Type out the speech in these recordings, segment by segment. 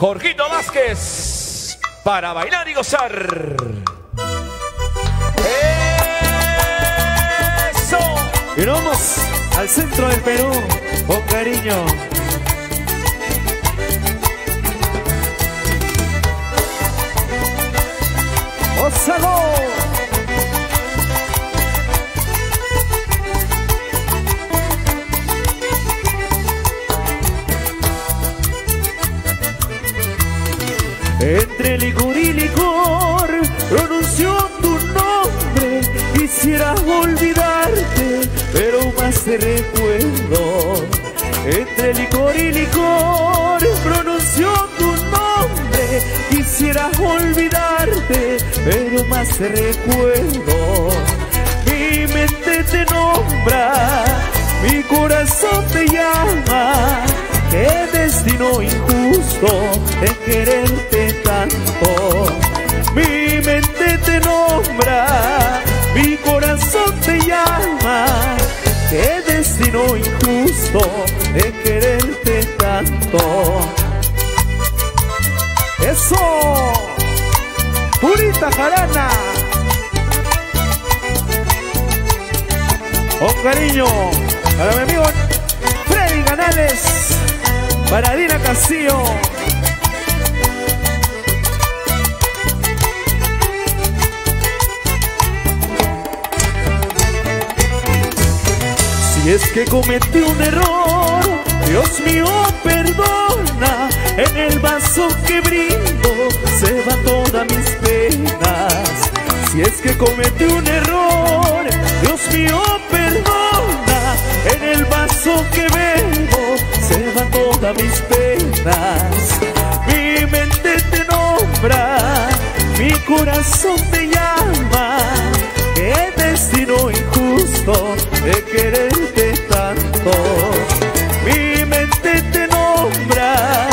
Jorgito Vázquez, para bailar y gozar. ¡Eso! Y nos vamos al centro del Perú con cariño. ¡Ósalo! Entre licor y licor pronunció tu nombre. Quisiera olvidarte, pero más te recuerdo. Entre licor y licor pronunció tu nombre. Quisiera olvidarte, pero más te recuerdo. Mi mente te nombra, mi corazón te llama. Qué destino injusto de quererte tanto. Mi mente te nombra, mi corazón te llama. Qué destino injusto de quererte tanto. ¡Eso! ¡Purita jarana! Con cariño para mi amigo Freddy Canales, para Dina Castillo. Si es que cometí un error, Dios mío perdona. En el vaso que brindo se van todas mis penas. Si es que cometí un error, Dios mío perdona. En el vaso que bebo se van todas mis penas. Mi mente te nombra, mi corazón te llama. Qué destino injusto de quererte tanto. Mi mente te nombra,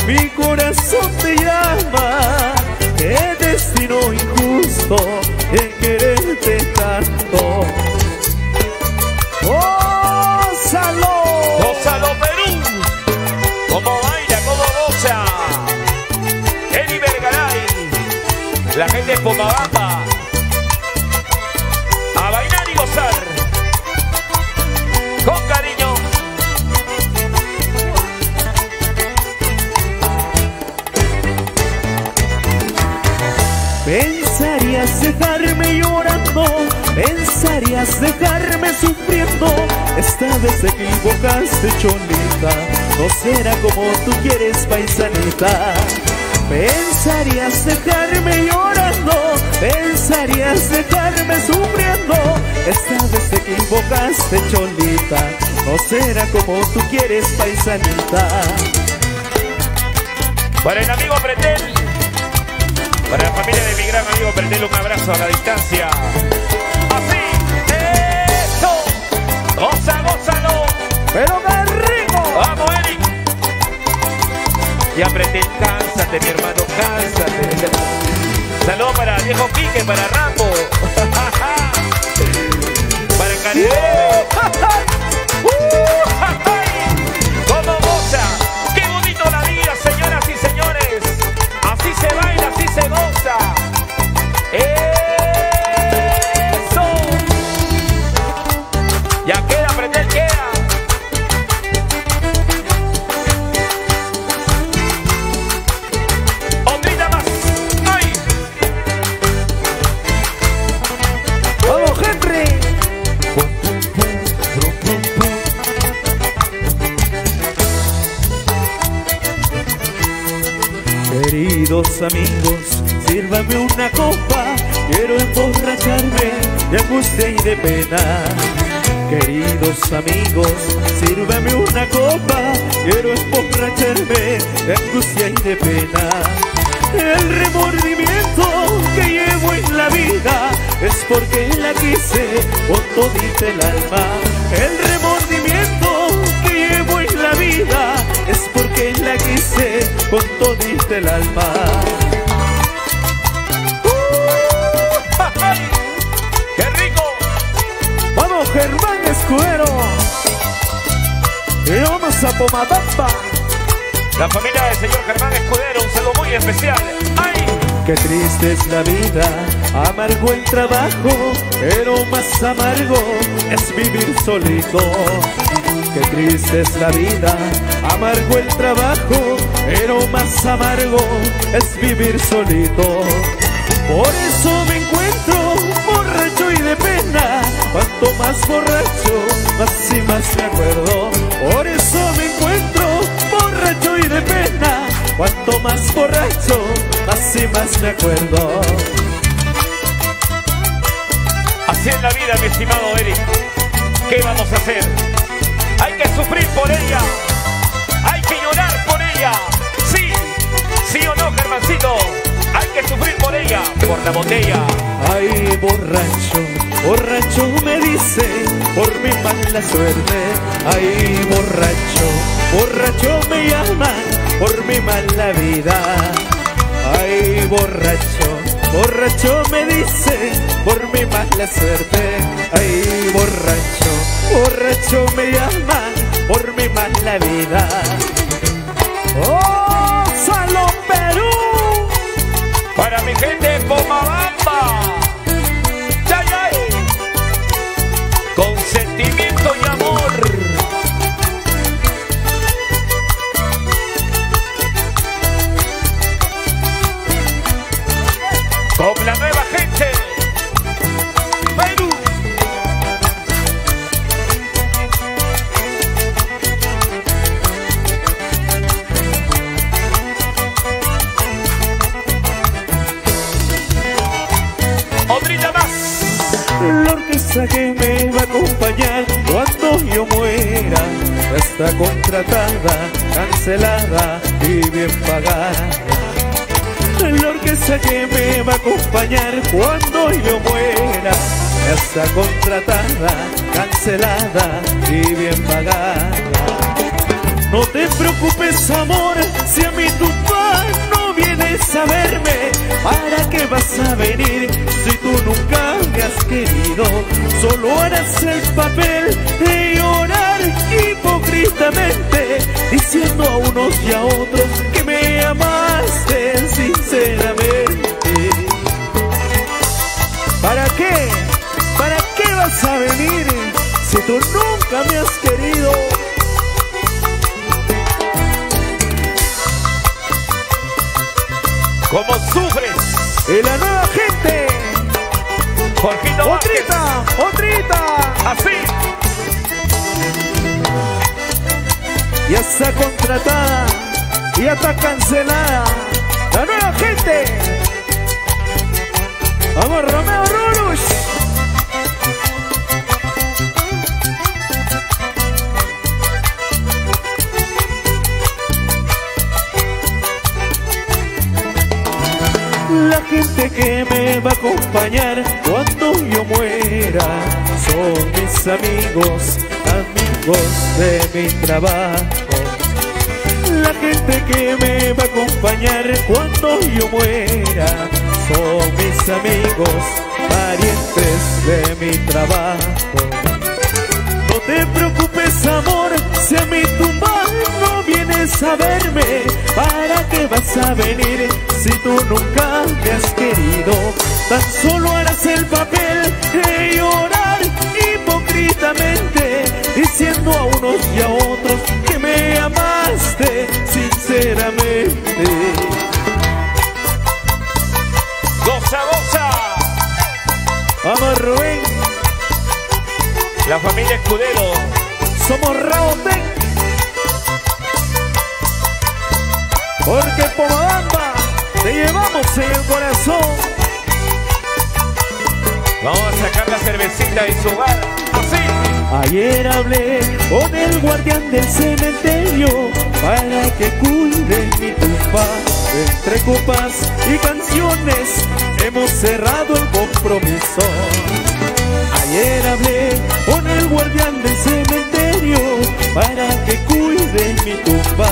mi corazón te llama. Qué destino injusto de quererte tanto. ¡Gózalo! ¡Gózalo, Perú! ¡Cómo baila, cómo goza! Eri Vergaray, la gente de Pomabamba. A bailar y gozar. Con cariño. Pensarías dejarme llorando, pensarías dejarme sufriendo. Esta vez te equivocaste, cholita, no será como tú quieres, paisanita. Pensarías dejarme llorando, pensarías dejarme sufriendo. Esta vez te equivocaste, cholita, no será como tú quieres, paisanita. Para el amigo Pretel, para la familia de mi gran amigo Pretel, un abrazo a la distancia. Así, eso, goza, gózalo. ¡Pero qué rico! ¡Vamos, Eric! Ya Pretel, cánsate, mi hermano, cánsate. Saludos para el viejo Quique, para Rambo. Para el Caribe. ¡Cómo goza! ¡Qué bonito la vida, señoras y señores! Así se baila, así se goza. ¡Eso! Ya queda, Pretel, queda. Otrita más. ¡Ay! ¡Vamos, Henry! Queridos amigos, sírvame una copa. Quiero emborracharme de angustia y de pena. Queridos amigos, sírvame una copa. Quiero emborracharme de angustia y de pena. El remordimiento que llevo en la vida es porque la quise con todita el alma. El remordimiento que llevo en la vida es porque la quise con todita el alma. ¡Qué rico! ¡Vamos, Germán Escudero! Y vamos a Pomabamba. La familia del señor Germán Escudero. muy especial. ¡Ay! Qué triste es la vida, amargo el trabajo, pero más amargo es vivir solito. Qué triste es la vida, amargo el trabajo, pero más amargo es vivir solito. Por eso me encuentro borracho y de pena, cuanto más borracho, más y más me acuerdo. Por eso me encuentro borracho y de pena, cuanto más borracho, más y más me acuerdo. Así es la vida, mi estimado Eric. ¿Qué vamos a hacer? Hay que sufrir por ella, hay que llorar por ella. Sí, sí o no, Germancito. Hay que sufrir por ella, por la botella. Ay, borracho, borracho me dice por mi mala suerte. Ay, borracho, borracho me llaman por mi mala vida. Ay, borracho, borracho me dice por mi mala suerte. Ay, borracho, borracho me llaman por mi mala vida. ¡Oh, Salón Perú! Para mi gente de Pomabamba. ¡Yay, yay! Con sentimiento y amor. Con la nueva gente. Perú. Otrita más. La orquesta que me va a acompañar cuando yo muera está contratada, cancelada y bien pagada. La orquesta que me va a acompañar cuando yo muera está contratada, cancelada y bien pagada. No te preocupes, amor, si a mi tumba no vienes a verme, ¿para qué vas a venir si tú nunca me has querido? Solo harás el papel de llorar hipócritamente, diciendo a unos y a otros que me amaste sinceramente. ¿Para qué? ¿Para qué vas a venir si tú nunca me has querido? ¿Cómo sufres? Y la nueva gente. Jorgito Vázquez. Otrita, otrita. Así. Ya está contratada, ya está cancelada. La nueva gente. Vamos, Romeo Rurush. La gente que me va a acompañar cuando yo muera son mis amigos, amigos de mi trabajo. La gente que me va a acompañar cuando yo muera son mis amigos, parientes de mi trabajo. No te preocupes, amor, si a mi tumba no vienes a verme, ¿para qué vas a venir si tú nunca me has querido? Tan solo harás el papel de llorar hipócritamente, diciendo a unos y a otros que me amaste sinceramente. Goza, goza. Vamos, Rubén. La familia Escudero. Somos Raotec. Porque Pomabamba te llevamos en el corazón. Vamos a sacar la cervecita de su hogar. Así. Ayer hablé con el guardián del cementerio para que cuide mi tumba. Entre copas y canciones hemos cerrado el compromiso. Ayer hablé con el guardián del cementerio para que cuide mi tumba.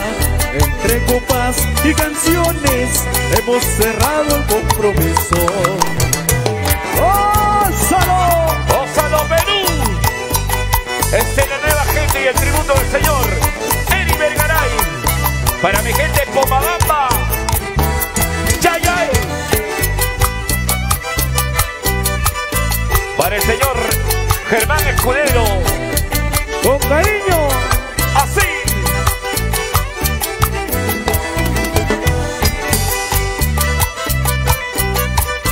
Entre copas y canciones hemos cerrado el compromiso. ¡Ósalo! ¡Ósalo, Perú! Esta es la nueva gente y el tributo del señor Eri Vergaray. Para mi gente de Pomabamba. cariño. Así.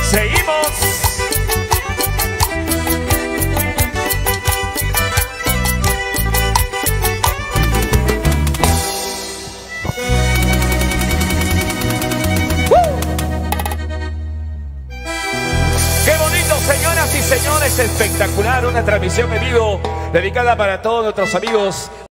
Seguimos. Qué bonito, señoras y señores, espectacular, una transmisión en vivo dedicada para todos nuestros amigos